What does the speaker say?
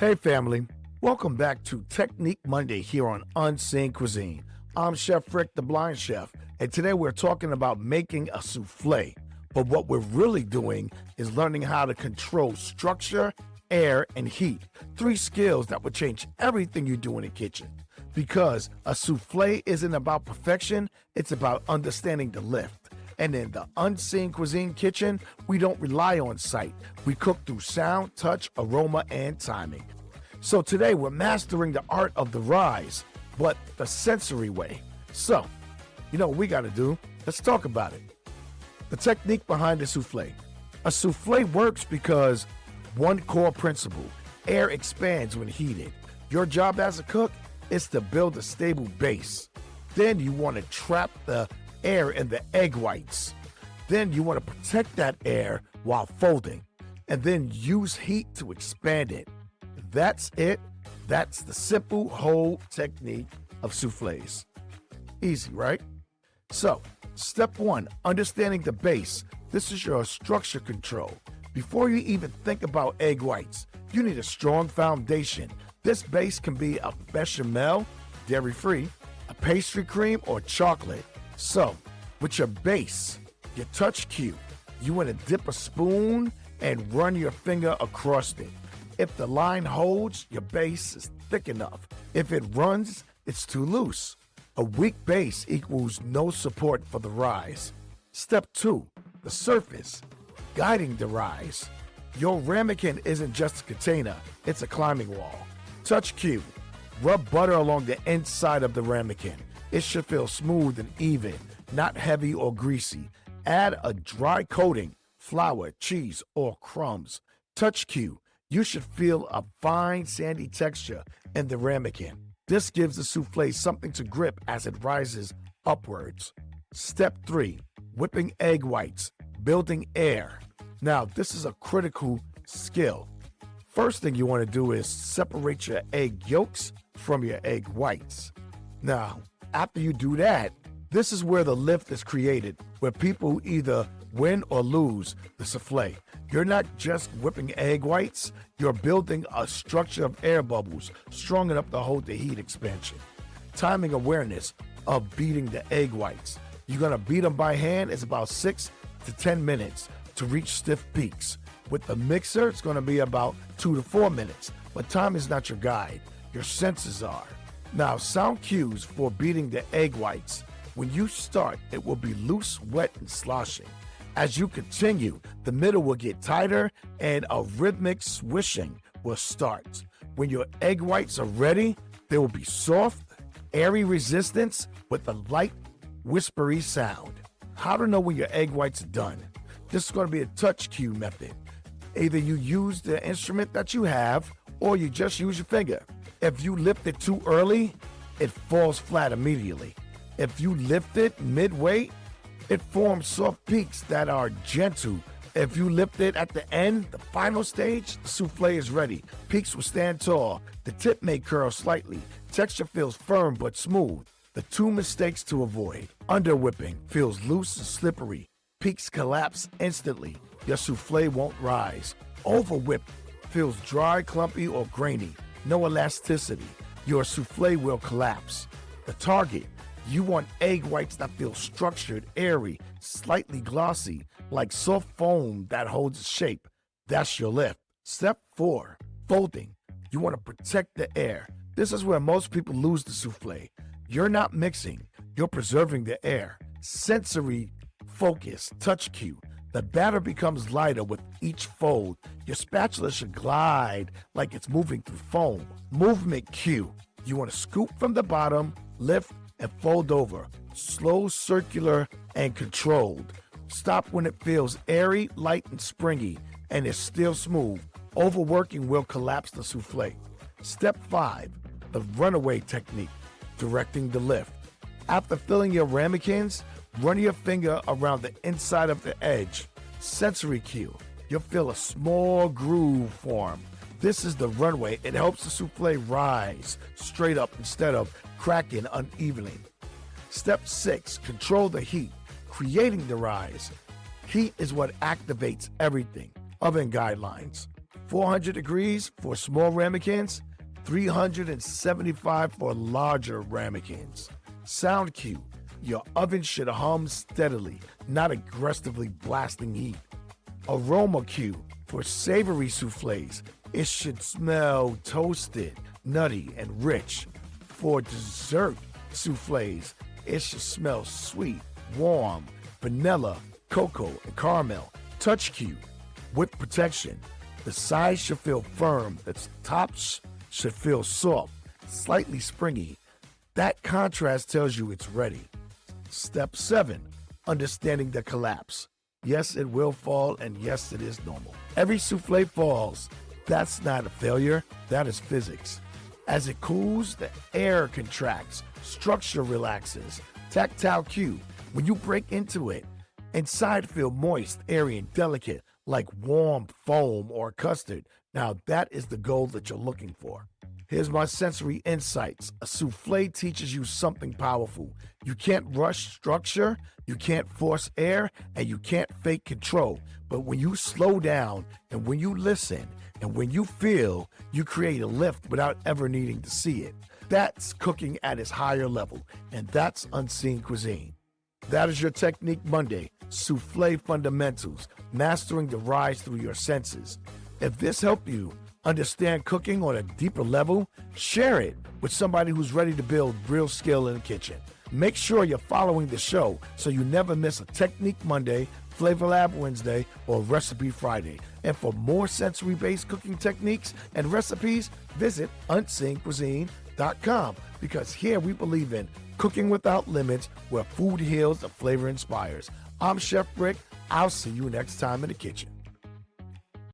Hey family, welcome back to Technique Monday here on Unseen Cuisine. I'm Chef Rick, the Blind Chef, and today we're talking about making a souffle. But what we're really doing is learning how to control structure, air, and heat. Three skills that will change everything you do in the kitchen. Because a souffle isn't about perfection, it's about understanding the lift. And in the Unseen Cuisine kitchen, we don't rely on sight. We cook through sound, touch, aroma, and timing. So today we're mastering the art of the rise, but the sensory way. So, you know what we got to do? Let's talk about it. The technique behind the souffle. A souffle works because one core principle: air expands when heated. Your job as a cook is to build a stable base. Then you want to trap the air in the egg whites. Then you want to protect that air while folding, and then use heat to expand it. That's it. That's the simple whole technique of souffles. Easy, right? So, step one, understanding the base. This is your structure control. Before you even think about egg whites, you need a strong foundation. This base can be a bechamel, dairy-free, a pastry cream, or chocolate. So, with your base, your touch cue, you want to dip a spoon and run your finger across it. If the line holds, your base is thick enough. If it runs, it's too loose. A weak base equals no support for the rise. Step two, the surface, guiding the rise. Your ramekin isn't just a container, it's a climbing wall. Touch cue, rub butter along the inside of the ramekin. It should feel smooth and even, not heavy or greasy. Add a dry coating, flour, cheese, or crumbs. Touch cue, you should feel a fine sandy texture in the ramekin. This gives the souffle something to grip as it rises upwards. Step three, whipping egg whites, building air. Now, this is a critical skill. First thing you want to do is separate your egg yolks from your egg whites. Now, after you do that, this is where the lift is created, where people either win or lose the souffle. You're not just whipping egg whites, you're building a structure of air bubbles strong enough to hold the heat expansion. Timing awareness of beating the egg whites. You're gonna beat them by hand. It's about 6 to 10 minutes to reach stiff peaks. With the mixer, it's gonna be about 2 to 4 minutes, but time is not your guide. Your senses are. Now, sound cues for beating the egg whites. When you start, it will be loose, wet, and sloshing. As you continue, the middle will get tighter and a rhythmic swishing will start. When your egg whites are ready, they will be soft, airy resistance with a light, whispery sound. How to know when your egg whites are done? This is going to be a touch cue method. Either you use the instrument that you have or you just use your finger. If you lift it too early, it falls flat immediately. If you lift it midway, it forms soft peaks that are gentle. If you lift it at the end, the final stage, the souffle is ready. Peaks will stand tall. The tip may curl slightly. Texture feels firm but smooth. The two mistakes to avoid. Under whipping feels loose and slippery. Peaks collapse instantly. Your souffle won't rise. Over whip feels dry, clumpy, or grainy. No elasticity. Your souffle will collapse. The target. You want egg whites that feel structured, airy, slightly glossy, like soft foam that holds its shape. That's your lift. Step four, folding. You want to protect the air. This is where most people lose the souffle. You're not mixing, you're preserving the air. Sensory focus, touch cue. The batter becomes lighter with each fold. Your spatula should glide like it's moving through foam. Movement cue. You want to scoop from the bottom, lift, and fold over. Slow, circular, and controlled. Stop when it feels airy, light, and springy, and is still smooth. Overworking will collapse the souffle. Step five, the runaway technique, directing the lift. After filling your ramekins, run your finger around the inside of the edge. Sensory cue. You'll feel a small groove form. This is the runway. It helps the souffle rise straight up instead of cracking unevenly. Step 6, control the heat, creating the rise. Heat is what activates everything. Oven guidelines. 400 degrees for small ramekins, 375 for larger ramekins. Sound cue. Your oven should hum steadily, not aggressively blasting heat. Aroma cue. For savory soufflés, it should smell toasted, nutty, and rich. For dessert soufflés, it should smell sweet, warm, vanilla, cocoa, and caramel. Touch cue. With protection, the sides should feel firm, the tops should feel soft, slightly springy. That contrast tells you it's ready. Step 7. Understanding the collapse. Yes, it will fall, and yes, it is normal. Every soufflé falls. That's not a failure, that is physics. As it cools, the air contracts, structure relaxes. Tactile cue. When you break into it, inside feel moist, airy, and delicate, like warm foam or custard. Now that is the goal that you're looking for. Here's my sensory insights. A soufflé teaches you something powerful. You can't rush structure, you can't force air, and you can't fake control. But when you slow down, and when you listen, and when you feel, you create a lift without ever needing to see it. That's cooking at its higher level, and that's Unseen Cuisine. That is your Technique Monday, Soufflé Fundamentals, mastering the rise through your senses. If this helped you understand cooking on a deeper level, share it with somebody who's ready to build real skill in the kitchen. Make sure you're following the show so you never miss a Technique Monday, Flavor Lab Wednesday, or Recipe Friday. And for more sensory-based cooking techniques and recipes, visit unseencuisine.com, because here we believe in cooking without limits, where food heals and flavor inspires. I'm Chef Rick. I'll see you next time in the kitchen.